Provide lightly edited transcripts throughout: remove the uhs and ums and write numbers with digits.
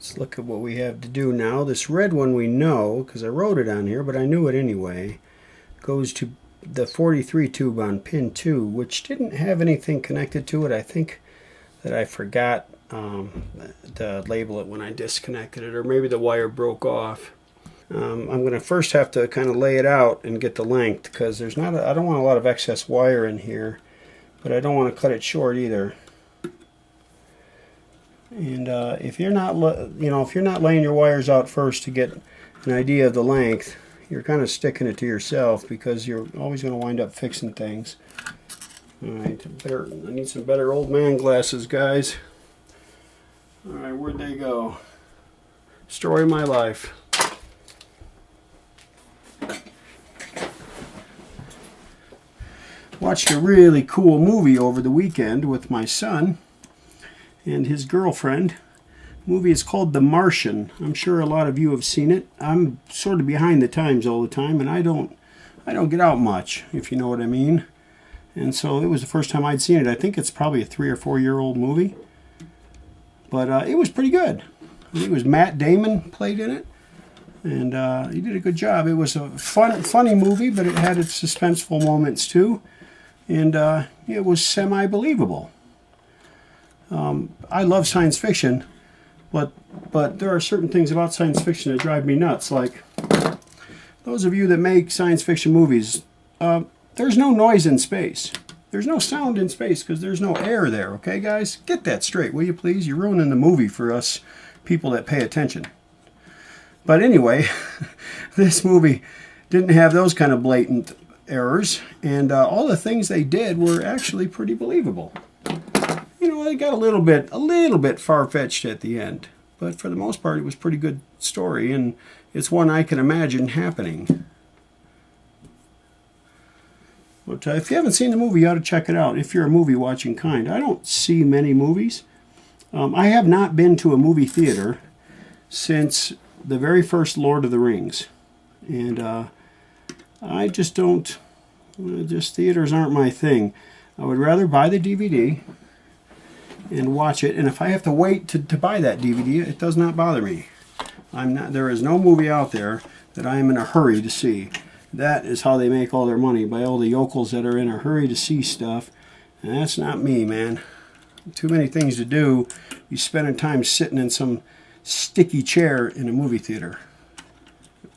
Let's look at what we have to do now. This red one we know, because I wrote it on here, but I knew it anyway, goes to the 43 tube on pin 2, which didn't have anything connected to it. I think that I forgot to label it when I disconnected it, or maybe the wire broke off. I'm going to first have to kind of lay it out and get the length, because there's not I don't want a lot of excess wire in here, but I don't want to cut it short either. And if you're not, if you're not laying your wires out first to get an idea of the length, you're kind of sticking it to yourself, because you're always going to wind up fixing things. All right, I need some better old man glasses, guys. All right, where'd they go? Story of my life. Watched a really cool movie over the weekend with my son and his girlfriend. The movie is called The Martian. I'm sure a lot of you have seen it. I'm sort of behind the times all the time, and I don't get out much, if you know what I mean. And so it was the first time I'd seen it. I think it's probably a 3 or 4 year old movie, but it was pretty good. I think it was Matt Damon played in it, and he did a good job. It was a funny movie, but it had its suspenseful moments too, and it was semi-believable. I love science fiction, but there are certain things about science fiction that drive me nuts. Like, those of you that make science fiction movies, there's no noise in space. There's no sound in space because there's no air there, okay, guys? Get that straight, will you please? You're ruining the movie for us people that pay attention. But anyway, this movie didn't have those kind of blatant errors, and all the things they did were actually pretty believable. You know, they got a little bit far-fetched at the end, but for the most part, it was a pretty good story, and it's one I can imagine happening. But if you haven't seen the movie, you ought to check it out if you're a movie-watching kind. I don't see many movies. I have not been to a movie theater since the very first Lord of the Rings, and I just don't. Just theaters aren't my thing. I would rather buy the DVD and watch it, and if I have to wait to buy that DVD, it does not bother me. There is no movie out there that I am in a hurry to see. That is how they make all their money, by all the yokels that are in a hurry to see stuff, and that's not me, man. Too many things to do. You spending time sitting in some sticky chair in a movie theater.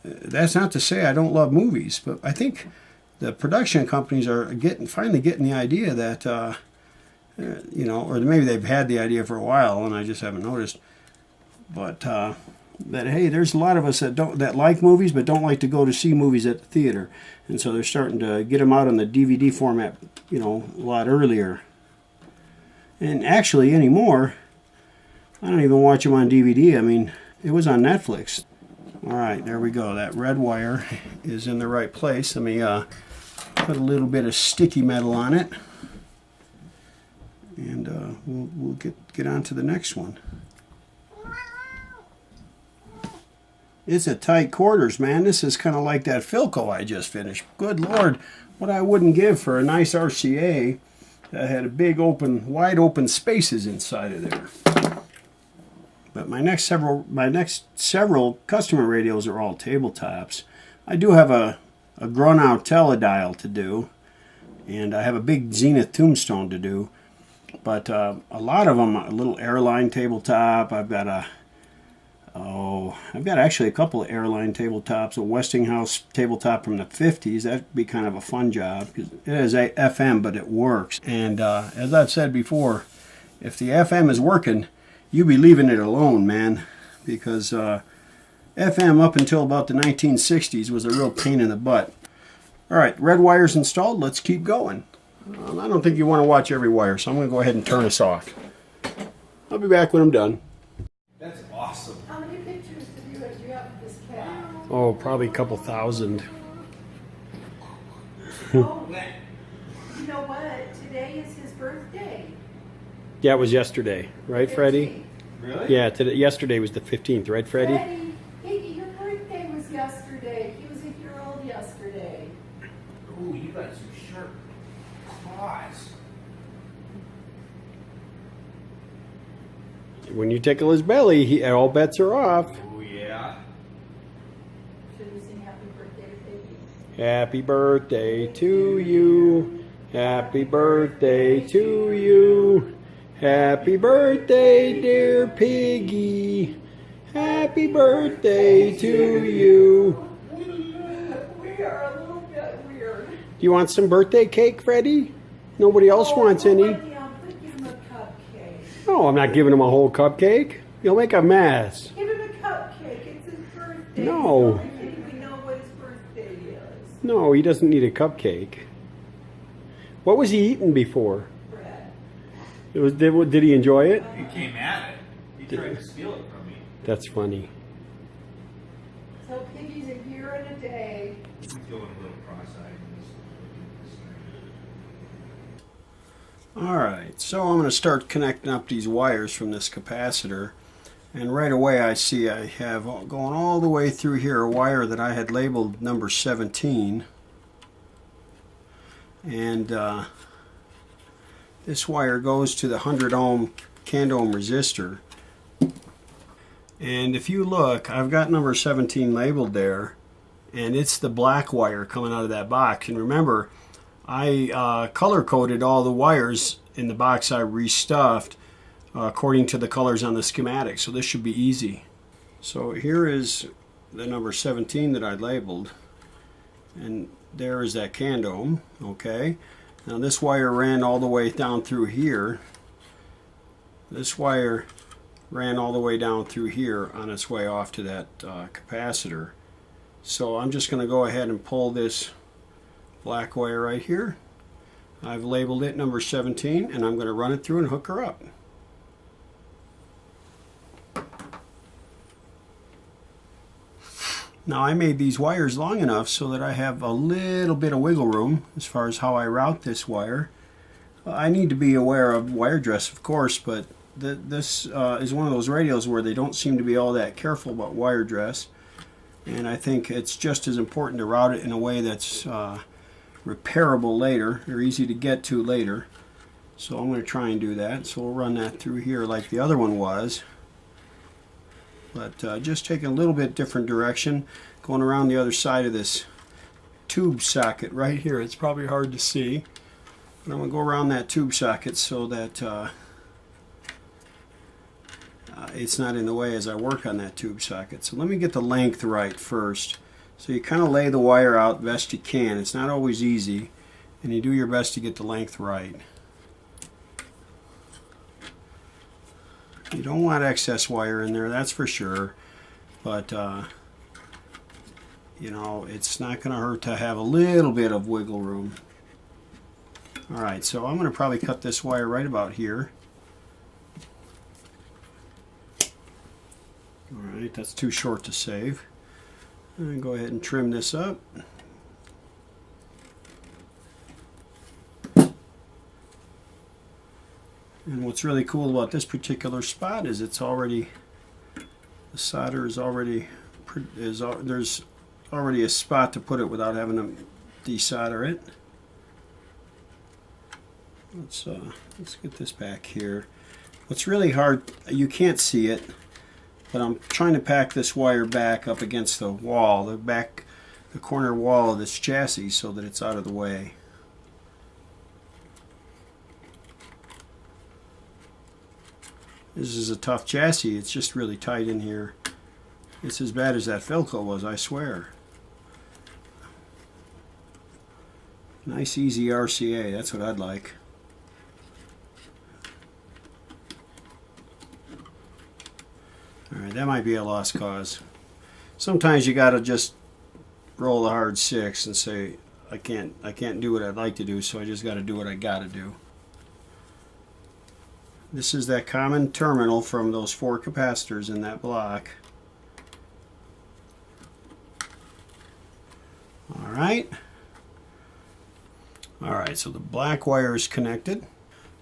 That's not to say I don't love movies, but I think the production companies are finally getting the idea that or maybe they've had the idea for a while and I just haven't noticed. But that, hey, there's a lot of us that like movies but don't like to go to see movies at the theater, and so they're starting to get them out on the DVD format, a lot earlier. And actually, anymore, I don't even watch them on DVD. I mean, it was on Netflix. All right, there we go. That red wire is in the right place. Let me put a little bit of sticky metal on it, and we'll get on to the next one. It's a tight quarters, man. This is kind of like that Philco I just finished. Good Lord, what I wouldn't give for a nice RCA that had a big wide open spaces inside of there. But my next several customer radios are all tabletops. I do have a Grunow teledial to do, and I have a big Zenith tombstone to do. But a lot of them, a little airline tabletop. I've got actually a couple of airline tabletops, a Westinghouse tabletop from the 50s. That'd be kind of a fun job. It is a FM, but it works. And as I've said before, if the FM is working, you be leaving it alone, man, because FM up until about the 1960s was a real pain in the butt. All right, red wire's installed. Let's keep going. I don't think you want to watch every wire, so I'm going to go ahead and turn this off. I'll be back when I'm done. That's awesome. How many pictures do you have of this cat? Oh, probably a couple thousand. Oh, you know what? Today is his birthday. Yeah, it was yesterday, right, Freddy? Really? Yeah, yesterday was the 15th, right, Freddy? Freddy, Iggy, your birthday was yesterday. He was a year old yesterday. Ooh, you got some sharp claws. When you tickle his belly, all bets are off. Oh, yeah. Should we sing happy birthday to baby? Happy birthday to you. Happy birthday to you. Happy birthday, dear Piggy. Happy birthday to you. We are a little bit weird. Do you want some birthday cake, Freddy? Nobody else wants any. Give him a cupcake. No, I'm not giving him a whole cupcake. You'll make a mess. Give him a cupcake. It's his birthday. No. We know what his birthday is. No, he doesn't need a cupcake. What was he eating before? Bread. Did he enjoy it? He came at it. He tried to steal it from me. That's funny. So Piggy's a year and a day. He's going a little cross-eyed in this. All right, so I'm going to start connecting up these wires from this capacitor. And right away I see I have going all the way through here a wire that I had labeled number 17. And this wire goes to the 100 ohm candle ohm resistor. And if you look, I've got number 17 labeled there, and it's the black wire coming out of that box. And remember, I color coded all the wires in the box I restuffed according to the colors on the schematic, so this should be easy. So here is the number 17 that I labeled, and there is that candome. Okay, now this wire ran all the way down through here. This wire ran all the way down through here on its way off to that capacitor. So I'm just going to go ahead and pull this black wire right here. I've labeled it number 17, and I'm going to run it through and hook her up. Now I made these wires long enough so that I have a little bit of wiggle room as far as how I route this wire. I need to be aware of wire dress, of course, but this is one of those radios where they don't seem to be all that careful about wire dress. And I think it's just as important to route it in a way that's repairable later, or easy to get to later. So I'm going to try and do that. So we'll run that through here like the other one was. But just taking a little bit different direction, going around the other side of this tube socket right here. It's probably hard to see, but I'm going to go around that tube socket so that it's not in the way as I work on that tube socket. So let me get the length right first. So you kind of lay the wire out best you can. It's not always easy, and you do your best to get the length right. You don't want excess wire in there, that's for sure, but you know, it's not going to hurt to have a little bit of wiggle room. Alright, so I'm going to probably cut this wire right about here. Alright, that's too short to save. And go ahead and trim this up. And what's really cool about this particular spot is it's already, the solder is already, there's already a spot to put it without having to desolder it. Let's get this back here. What's really hard, you can't see it, but I'm trying to pack this wire back up against the wall, the corner wall of this chassis, so that it's out of the way. This is a tough chassis, it's just really tight in here. It's as bad as that Philco was, I swear. Nice easy RCA, that's what I'd like. Alright, that might be a lost cause. Sometimes you gotta just roll the hard 6 and say, I can't do what I'd like to do, so I just gotta do what I gotta do. This is that common terminal from those 4 capacitors in that block. Alright. Alright, so the black wire is connected.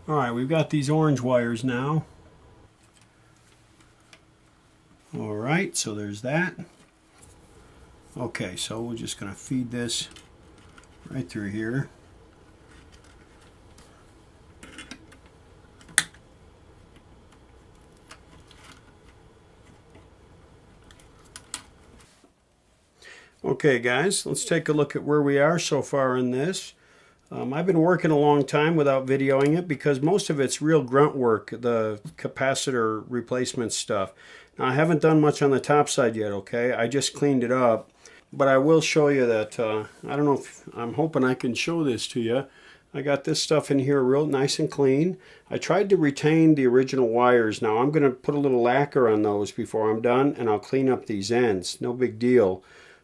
Alright, we've got these orange wires now. Alright, so there's that. Okay, so we're just going to feed this right through here. Okay guys, let's take a look at where we are so far in this. I've been working a long time without videoing it because most of it's real grunt work, the capacitor replacement stuff. Now I haven't done much on the top side yet, okay? I just cleaned it up. But I will show you that, I don't know if, I'm hoping I can show this to you. I got this stuff in here real nice and clean. I tried to retain the original wires. Now I'm going to put a little lacquer on those before I'm done, and I'll clean up these ends. No big deal.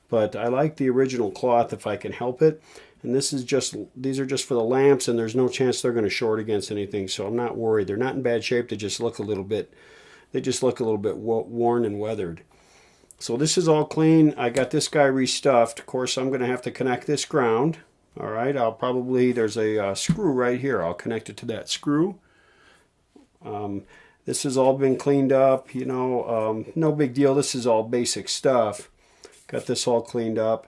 But I like the original cloth if I can help it. And this is just, these are just for the lamps, and there's no chance they're going to short against anything, so I'm not worried. They're not in bad shape. They just look a little bit, worn and weathered. So this is all clean. I got this guy restuffed. Of course, I'm going to have to connect this ground. All right, I'll probably, there's a screw right here. I'll connect it to that screw. This has all been cleaned up, you know, no big deal. This is all basic stuff. Got this all cleaned up.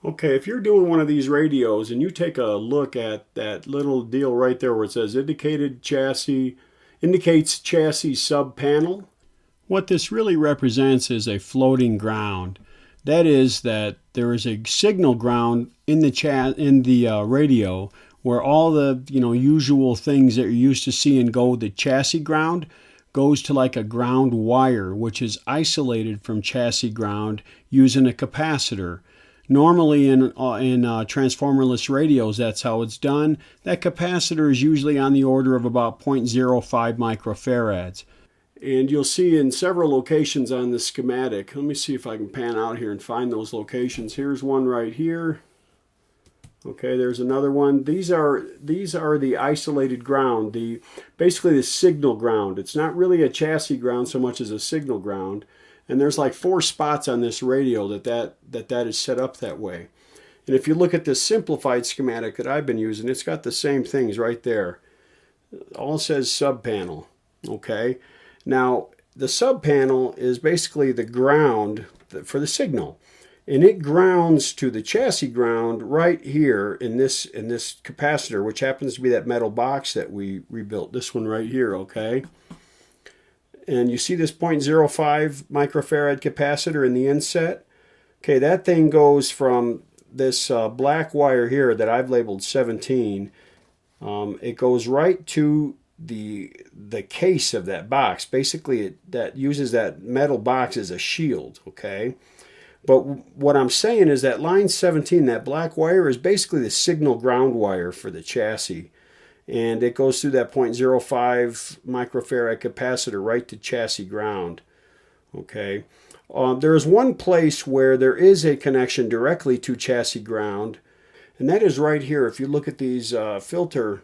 Okay, if you're doing one of these radios and you take a look at that little deal right there where it says indicates chassis sub panel, what this really represents is a floating ground. That is that there is a signal ground in the radio where all the usual things that you're used to seeing go. The chassis ground goes to like a ground wire, which is isolated from chassis ground using a capacitor. Normally in transformerless radios, that's how it's done. That capacitor is usually on the order of about 0.05 microfarads. And you'll see in several locations on the schematic. Let me see if I can pan out here and find those locations. Here's one right here. Okay, there's another one. These are the isolated ground, basically the signal ground. It's not really a chassis ground so much as a signal ground. And there's like 4 spots on this radio that is set up that way. And if you look at this simplified schematic that I've been using, it's got the same things right there. All says sub panel. Okay. Now the sub panel is basically the ground for the signal, and it grounds to the chassis ground right here in this capacitor, which happens to be that metal box that we rebuilt. This one right here. Okay. And you see this 0.05 microfarad capacitor in the inset? Okay, that thing goes from this black wire here that I've labeled 17. It goes right to the case of that box. Basically, that uses that metal box as a shield, okay? But what I'm saying is that line 17, that black wire, is basically the signal ground wire for the chassis. And it goes through that 0.05 microfarad capacitor right to chassis ground. Okay. There is one place where there is a connection directly to chassis ground, and that is right here. If you look at these line filter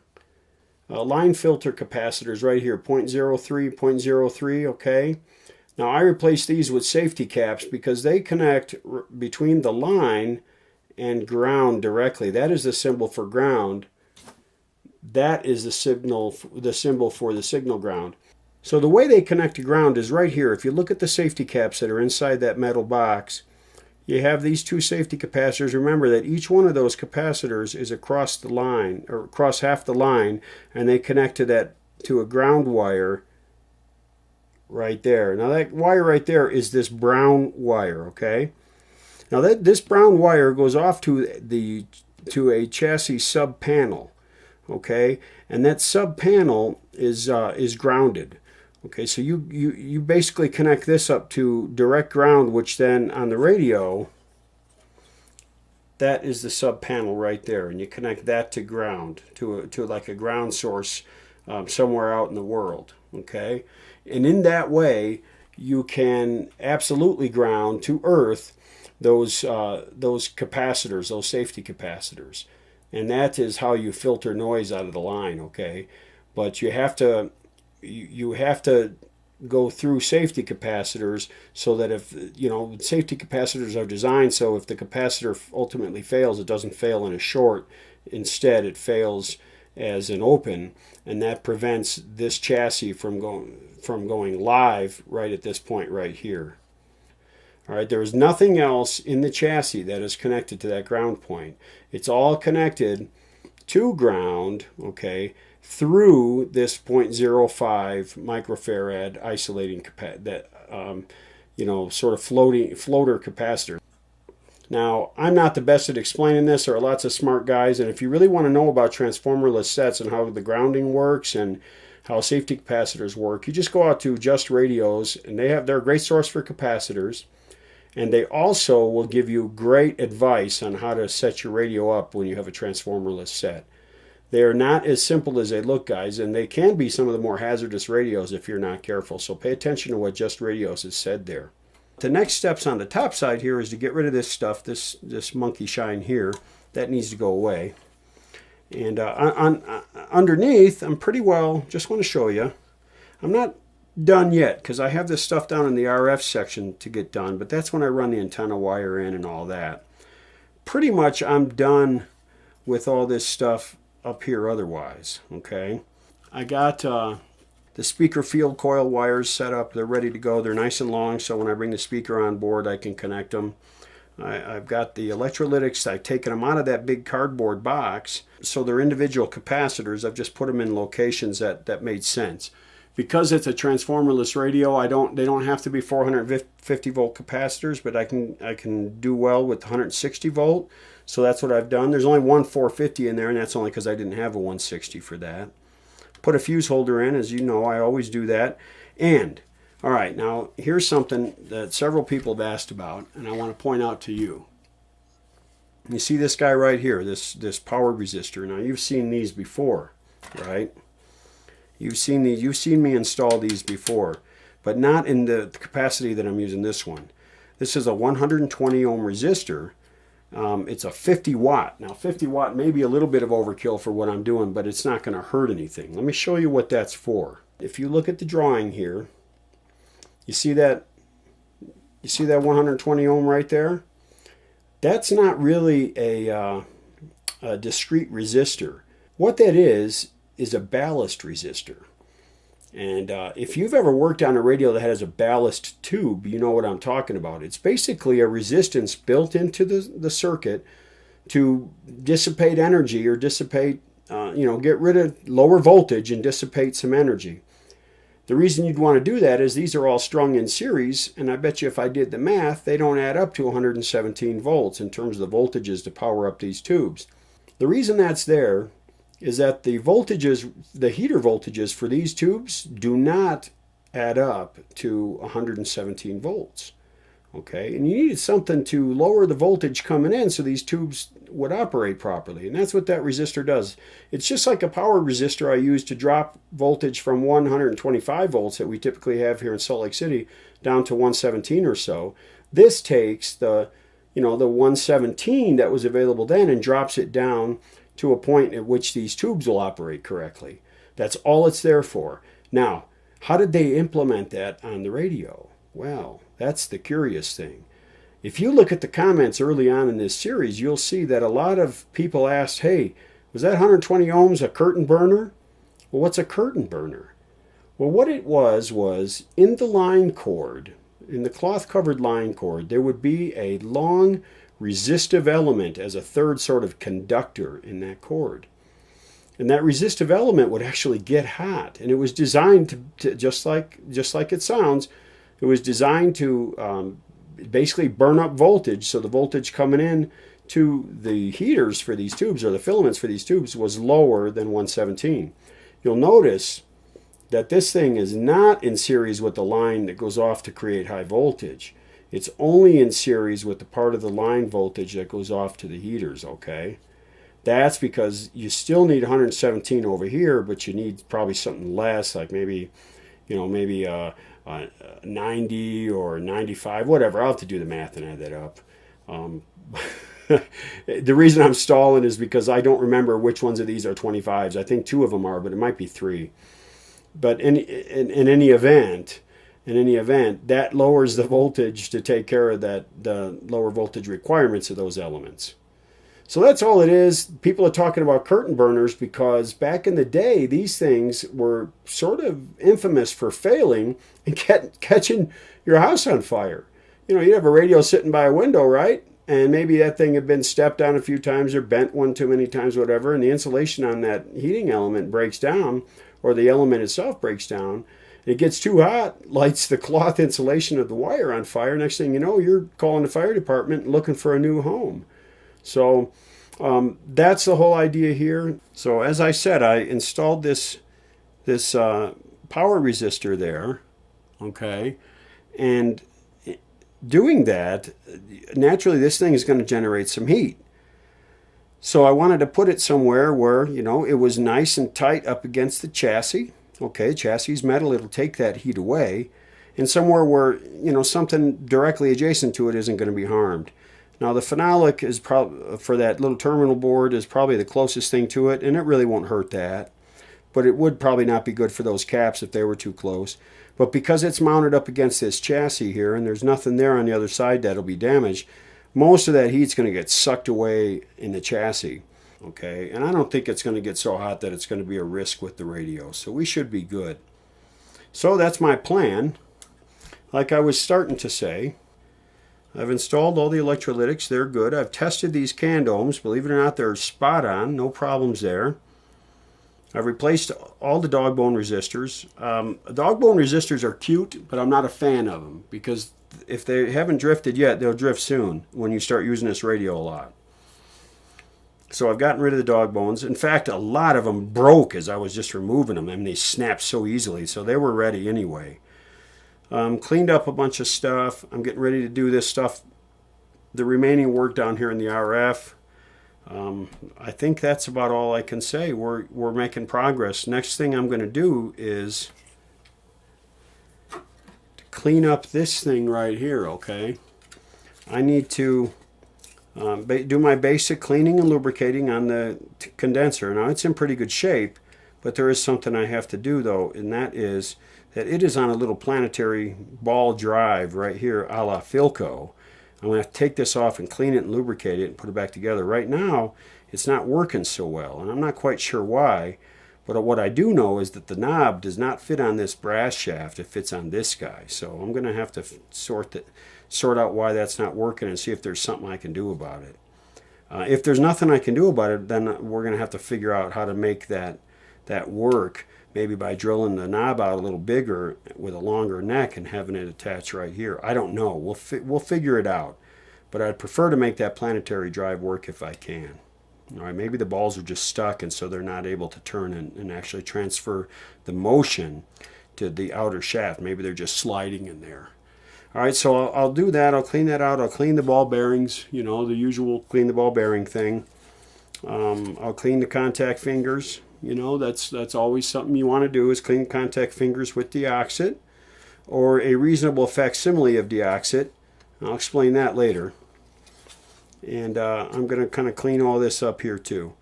capacitors right here, 0.03, 0.03, okay? Now I replaced these with safety caps because they connect between the line and ground directly. That is the symbol for ground. That is the symbol for the signal ground. So the way they connect to ground is right here. If you look at the safety caps that are inside that metal box, you have these 2 safety capacitors. Remember that each one of those capacitors is across the line, or across half the line, and they connect to a ground wire right there. Now that wire right there is this brown wire, okay? Now this brown wire goes off to a chassis sub panel. Okay, and that sub panel is grounded. Okay, so you basically connect this up to direct ground, which then on the radio, that is the sub panel right there, and you connect that to ground, to like a ground source somewhere out in the world. Okay, and in that way you can absolutely ground to earth those capacitors, those safety capacitors. And that is how you filter noise out of the line, okay? But you have to go through safety capacitors so that if, safety capacitors are designed so if the capacitor ultimately fails, it doesn't fail in a short. Instead, it fails as an open, and that prevents this chassis from going live right at this point right here. All right, there is nothing else in the chassis that is connected to that ground point. It's all connected to ground, okay, through this 0.05 microfarad isolating sort of floater capacitor. Now, I'm not the best at explaining this. There are lots of smart guys, and if you really want to know about transformerless sets and how the grounding works and how safety capacitors work, you just go out to Just Radios, and they're a great source for capacitors. And they also will give you great advice on how to set your radio up when you have a transformerless set. They are not as simple as they look, guys, and they can be some of the more hazardous radios if you're not careful. So pay attention to what Just Radios has said there. The next steps on the top side here is to get rid of this stuff, this monkey shine here. That needs to go away. And underneath, I'm pretty well, just want to show you, I'm not done yet because I have this stuff down in the RF section to get done, but that's when I run the antenna wire in and all that. Pretty much I'm done with all this stuff up here otherwise, okay? I got the speaker field coil wires set up. They're ready to go. They're nice and long, so when I bring the speaker on board, I can connect them. I've got the electrolytics. I've taken them out of that big cardboard box, so they're individual capacitors. I've just put them in locations that made sense. Because it's a transformerless radio, they don't have to be 450 volt capacitors, but I can do well with 160 volt. So that's what I've done. There's only one 450 in there, and that's only because I didn't have a 160 for that. Put a fuse holder in, as you know, I always do that. And, all right, now here's something that several people have asked about, and I want to point out to you. You see this guy right here, this power resistor. Now you've seen these before, right? You've seen me install these before, but not in the capacity that I'm using this one. This is a 120 ohm resistor. It's a 50 watt. Now 50 watt may be a little bit of overkill for what I'm doing, but it's not going to hurt anything. Let me show you what that's for. If you look at the drawing here, you see that 120 ohm right there? That's not really a discrete resistor. What that is a ballast resistor. And if you've ever worked on a radio that has a ballast tube, you know what I'm talking about. It's basically a resistance built into the circuit to dissipate energy or dissipate, get rid of lower voltage and dissipate some energy. The reason you'd want to do that is these are all strung in series, and I bet you if I did the math, they don't add up to 117 volts in terms of the voltages to power up these tubes. The reason that's there is that the voltages, the heater voltages for these tubes do not add up to 117 volts. Okay, and you needed something to lower the voltage coming in so these tubes would operate properly, and that's what that resistor does. It's just like a power resistor I use to drop voltage from 125 volts that we typically have here in Salt Lake City down to 117 or so. This takes the 117 that was available then and drops it down to a point at which these tubes will operate correctly. That's all it's there for. Now, how did they implement that on the radio? Well, that's the curious thing. If you look at the comments early on in this series, you'll see that a lot of people asked, hey, was that 120 ohms a curtain burner? Well, what's a curtain burner? Well, what it was in the line cord, in the cloth-covered line cord, there would be a long resistive element as a third sort of conductor in that cord. And that resistive element would actually get hot. And it was designed to just like it sounds, it was designed to basically burn up voltage. So the voltage coming in to the heaters for these tubes, or the filaments for these tubes, was lower than 117. You'll notice that this thing is not in series with the line that goes off to create high voltage. It's only in series with the part of the line voltage that goes off to the heaters, okay? That's because you still need 117 over here, but you need probably something less, like maybe 90 or 95, whatever. I'll have to do the math and add that up. The reason I'm stalling is because I don't remember which ones of these are 25s. I think 2 of them are, but it might be 3. But in any event, that lowers the voltage to take care of the lower voltage requirements of those elements. So that's all it is. People are talking about curtain burners because back in the day, these things were sort of infamous for failing and catching your house on fire. You'd have a radio sitting by a window, right? And maybe that thing had been stepped on a few times or bent one too many times, whatever, and the insulation on that heating element breaks down, or the element itself breaks down, It gets too hot, lights the cloth insulation of the wire on fire. Next thing you know, you're calling the fire department looking for a new home. So that's the whole idea here. So as I said, I installed this power resistor there, okay, and doing that, naturally this thing is going to generate some heat. So I wanted to put it somewhere where, it was nice and tight up against the chassis. Okay, chassis is metal, it'll take that heat away. And somewhere where, something directly adjacent to it isn't going to be harmed. Now the phenolic is probably, for that little terminal board, is probably the closest thing to it, and it really won't hurt that. But it would probably not be good for those caps if they were too close. But because it's mounted up against this chassis here, and there's nothing there on the other side that'll be damaged, most of that heat's going to get sucked away in the chassis. Okay, and I don't think it's going to get so hot that it's going to be a risk with the radio. So we should be good. So that's my plan. Like I was starting to say, I've installed all the electrolytics. They're good. I've tested these can domes. Believe it or not, they're spot on. No problems there. I've replaced all the dog bone resistors. Dog bone resistors are cute, but I'm not a fan of them because if they haven't drifted yet, they'll drift soon when you start using this radio a lot. So I've gotten rid of the dog bones. In fact, a lot of them broke as I was just removing them. I mean, they snapped so easily, so they were ready anyway. Cleaned up a bunch of stuff. I'm getting ready to do this stuff, the remaining work down here in the RF. I think that's about all I can say. We're making progress. Next thing I'm going to do is to clean up this thing right here, okay? I need to do my basic cleaning and lubricating on the condenser. Now, it's in pretty good shape, but there is something I have to do, though, and that is that it is on a little planetary ball drive right here, a la Philco. I'm going to have to take this off and clean it and lubricate it and put it back together. Right now, it's not working so well, and I'm not quite sure why, but what I do know is that the knob does not fit on this brass shaft. It fits on this guy, so I'm going to have to sort out why that's not working and see if there's something I can do about it. If there's nothing I can do about it, then we're going to have to figure out how to make that work, maybe by drilling the knob out a little bigger with a longer neck and having it attach right here. I don't know. We'll figure it out. But I'd prefer to make that planetary drive work if I can. All right, maybe the balls are just stuck and so they're not able to turn and actually transfer the motion to the outer shaft. Maybe they're just sliding in there. All right, so I'll do that. I'll clean that out. I'll clean the ball bearings, the usual clean the ball bearing thing. I'll clean the contact fingers. That's always something you want to do is clean contact fingers with deoxit or a reasonable facsimile of deoxit. I'll explain that later. And I'm going to kind of clean all this up here too.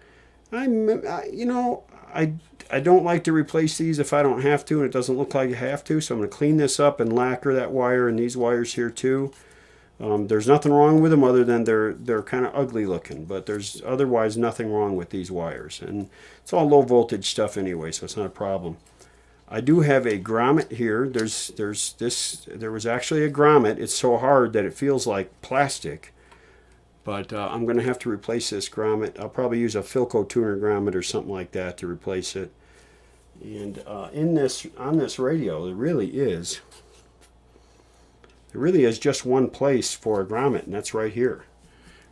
I don't like to replace these if I don't have to, and it doesn't look like I have to. So I'm going to clean this up and lacquer that wire and these wires here too. There's nothing wrong with them other than they're kind of ugly looking, but there's otherwise nothing wrong with these wires. And it's all low voltage stuff anyway, so it's not a problem. I do have a grommet here. There was actually a grommet. It's so hard that it feels like plastic. But I'm going to have to replace this grommet. I'll probably use a Philco tuner grommet or something like that to replace it. And on this radio, there really is just one place for a grommet, and that's right here.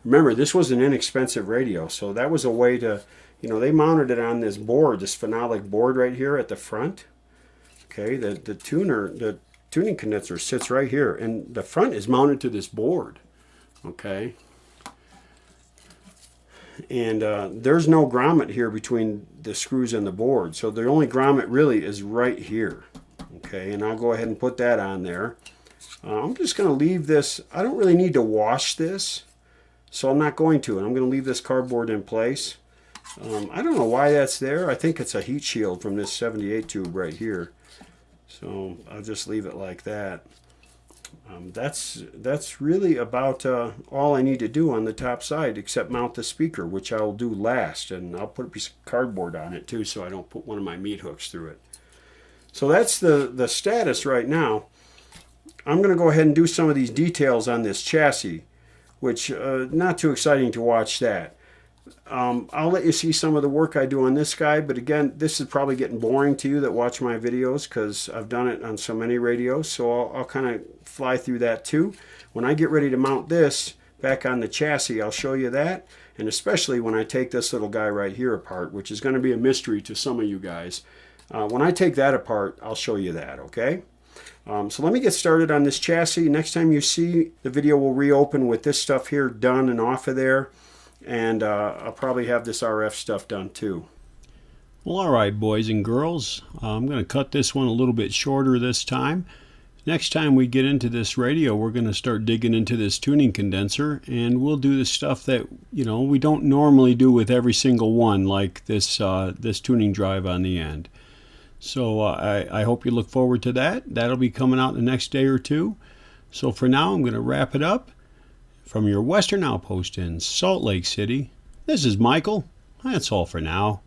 Remember, this was an inexpensive radio, so that was a way to, they mounted it on this board, this phenolic board right here at the front. Okay, the tuning condenser sits right here, and the front is mounted to this board. Okay. And there's no grommet here between the screws and the board. So the only grommet really is right here. Okay, and I'll go ahead and put that on there. I'm just going to leave this. I don't really need to wash this, so I'm not going to. And I'm going to leave this cardboard in place. I don't know why that's there. I think it's a heat shield from this 78 tube right here. So I'll just leave it like that. That's really about all I need to do on the top side, except mount the speaker, which I'll do last, and I'll put a piece of cardboard on it too, so I don't put one of my meat hooks through it. So that's the status right now. I'm going to go ahead and do some of these details on this chassis, which not too exciting to watch that. I'll let you see some of the work I do on this guy, but again, this is probably getting boring to you that watch my videos because I've done it on so many radios, so I'll kind of fly through that too. When I get ready to mount this back on the chassis, I'll show you that, and especially when I take this little guy right here apart, which is going to be a mystery to some of you guys. When I take that apart, I'll show you that, okay? So let me get started on this chassis. Next time you see the video, will reopen with this stuff here done and off of there. And I'll probably have this RF stuff done too. Well, all right, boys and girls. I'm going to cut this one a little bit shorter this time. Next time we get into this radio, we're going to start digging into this tuning condenser, and we'll do the stuff that, you know, we don't normally do with every single one, like this this tuning drive on the end. So I hope you look forward to that. That'll be coming out the next day or two. So for now, I'm going to wrap it up. From your Western Outpost in Salt Lake City, this is Michael. That's all for now.